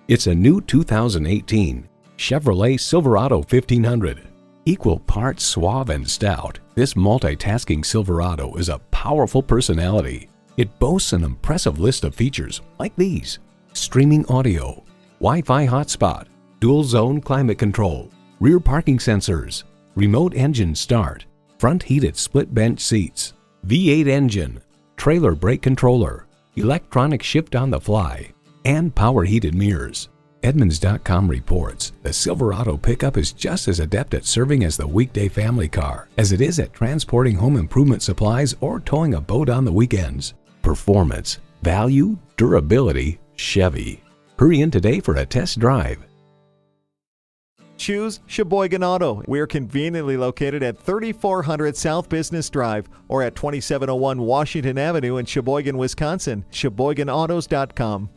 It's a new 2018 Chevrolet Silverado 1500. Equal parts suave and stout, this multitasking Silverado is a powerful personality. It boasts an impressive list of features like these: streaming audio, Wi-Fi hotspot, dual zone climate control, rear parking sensors, remote engine start, front heated split bench seats, V8 engine, trailer brake controller, electronic shift on the fly, and power heated mirrors. Edmunds.com reports the Silverado pickup is just as adept at serving as the weekday family car as it is at transporting home improvement supplies or towing a boat on the weekends. Performance, value, durability, Chevy. Hurry in today for a test drive. Choose Sheboygan Auto. We're conveniently located at 3400 South Business Drive or at 2701 Washington Avenue in Sheboygan, Wisconsin. SheboyganAutos.com.